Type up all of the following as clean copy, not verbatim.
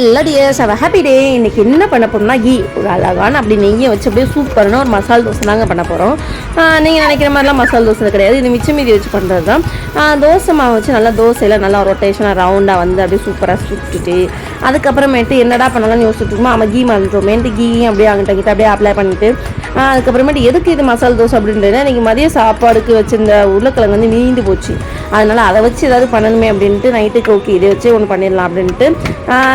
எல்லா டியர்ஸ் அவ happy day. இன்றைக்கி என்ன பண்ண போகிறோம்னா ஒரு அழகான அப்படி நெய்யை வச்சு அப்படியே சூப்பரான ஒரு மசால் தோசை தாங்க பண்ண போகிறோம். நீங்கள் நினைக்கிற மாதிரிலாம் மசால் தோசை கிடையாது, இது மிச்சம் மீதி வச்சு பண்ணுறது தான். தோசை மாவு வச்சு நல்லா தோசையில் நல்லா ரொட்டேஷனாக ரவுண்டாக வந்து அப்படியே சூப்பராக சுட்டுட்டு அதுக்கப்புறமேட்டு என்னடா பண்ணலாம்னு யோசிச்சுட்டு இருக்கோம். அவன் கீ மறந்துட்டோமேட்டு கீயும் அப்படியே அங்கிட்ட அப்படியே அப்ளை பண்ணிவிட்டு அதுக்கப்புறமேட்டு எதுக்கு இது மசால் தோசை அப்படின்றது இன்றைக்கி மதிய சாப்பாடுக்கு வச்சுருந்த உருளைக்கிழங்கு வந்து நீண்டு போச்சு. அதனால் அதை வச்சு ஏதாவது பண்ணணுமே அப்படின்ட்டு நைட்டுக்கு ஓகே இதை வச்சு ஒன்று பண்ணிடலாம் அப்படின்ட்டு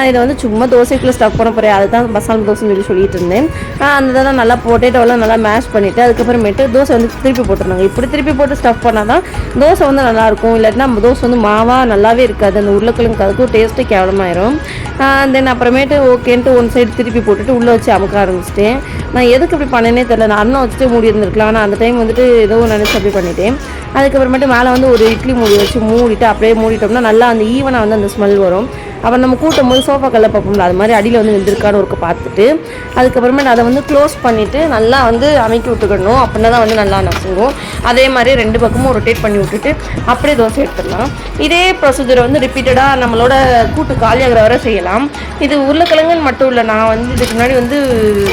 இதை வந்து சும்மா தோசைக்குள்ளே ஸ்டஃப் பண்ண போகிறேன். அதுதான் மசாலா தோசைன்னு சொல்லிட்டு இருந்தேன். அந்த இதெல்லாம் நல்லா பொட்டேட்டோலாம் நல்லா மேஷ் பண்ணிவிட்டு அதுக்கப்புறமேட்டு தோசை வந்து திருப்பி போட்டுருந்தாங்க. இப்படி திருப்பி போட்டு ஸ்டஃப் பண்ணால் தான் தோசை வந்து நல்லாயிருக்கும். இல்லாட்டினா நம்ம தோசை வந்து மாவாக நல்லாவே இருக்காது, அந்த உருளைக்கிழங்கு அதுக்கும் டேஸ்ட்டு கேவலமாயிரும். தென் அப்புறமேட்டு ஓகேன்ட்டு ஒன் சைடு திருப்பி போட்டுட்டு உள்ளே வச்சு அமுக்க ஆரம்பிச்சிட்டேன். நான் எதுக்கு இப்படி பண்ணேனே தெரியல. நான் அண்ணன் வச்சுட்டு மூடி இருந்திருக்கலாம், ஆனால் அந்த டைம் வந்துட்டு ஏதோ நினச்சி அப்படி பண்ணிட்டேன். அதுக்கப்புறமேட்டு மேலே வந்து ஒரு இட்லி மூடி வச்சு மூடிட்டு அப்படியே மூடிட்டோம்னா நல்லா அந்த ஈவனாக வந்து அந்த ஸ்மெல் வரும். அப்புறம் நம்ம கூட்டும் போது சோஃபா கல்ல பார்ப்போம்ல, அது மாதிரி அடியில் வந்து வெந்திருக்கான்னு ஒரு பார்த்துட்டு அதுக்கப்புறமேட்டு அதை வந்து க்ளோஸ் பண்ணிவிட்டு நல்லா வந்து அமைக்கி விட்டுக்கணும். அப்படின்னா தான் வந்து நல்லா நசுங்கும். அதே மாதிரி ரெண்டு பக்கமும் ரொட்டேட் பண்ணி விட்டுட்டு அப்படியே தோசை எடுத்துடலாம். இதே ப்ரொசீஜரை வந்து ரிப்பீட்டடாக நம்மளோட கூட்டு காலியாகிற வரை செய்யலாம். இது உருளைக்கிழங்குன்னு மட்டும் இல்லை, நான் வந்து இதுக்கு முன்னாடி வந்து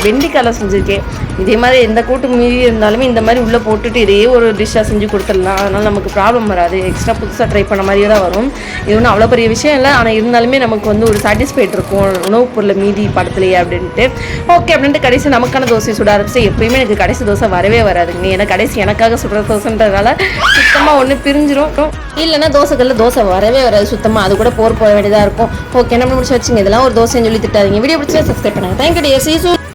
வெண்டிக்காயில் செஞ்சுருக்கேன். இதே மாதிரி எந்த கூட்டு மீறி இருந்தாலுமே இந்த மாதிரி உள்ளே போட்டுட்டு இதே ஒரு டிஷ்ஷாக செஞ்சு கொடுத்துடலாம். அதனால் நமக்கு ப்ராப்ளம் வராது. எக்ஸ்ட்ரா புதுசாக ட்ரை பண்ண மாதிரியே தான் வரும். இது ஒன்றும் அவ்வளோ பெரிய விஷயம் இல்லை, ஆனால் இருந்தாலுமே நமக்கு வந்து ஒரு சாட்டிஸ்ஃபைட் இருக்கும் உணவுப் பொருளை மீதி படத்துலையே அப்படின்ட்டு. ஓகே அப்படின்ட்டு கடைசி நமக்கான தோசை சுட ஆரம்பிச்சு எப்பயுமே எனக்கு கடைசி தோசை வரவே வராதுங்க. ஏன்னா கடைசி எனக்காக சுடுற தோசைன்றதுனால சுத்தமாக ஒன்று பிரிஞ்சிடும். இல்லைன்னா தோசைக்கல்ல தோசை வரவே வராது சுத்தமாக. அது கூட போக வேண்டியதாக இருக்கும். ஓகே நம்ம முடிச்சு வச்சுங்க. இதெல்லாம் ஒரு தோசைன்னு சொல்லி திட்டாதீங்க. வீடியோ பிடிச்சா சப்ஸ்கிரைப் பண்ணுங்கள். Thank you dear. சீ சூன்.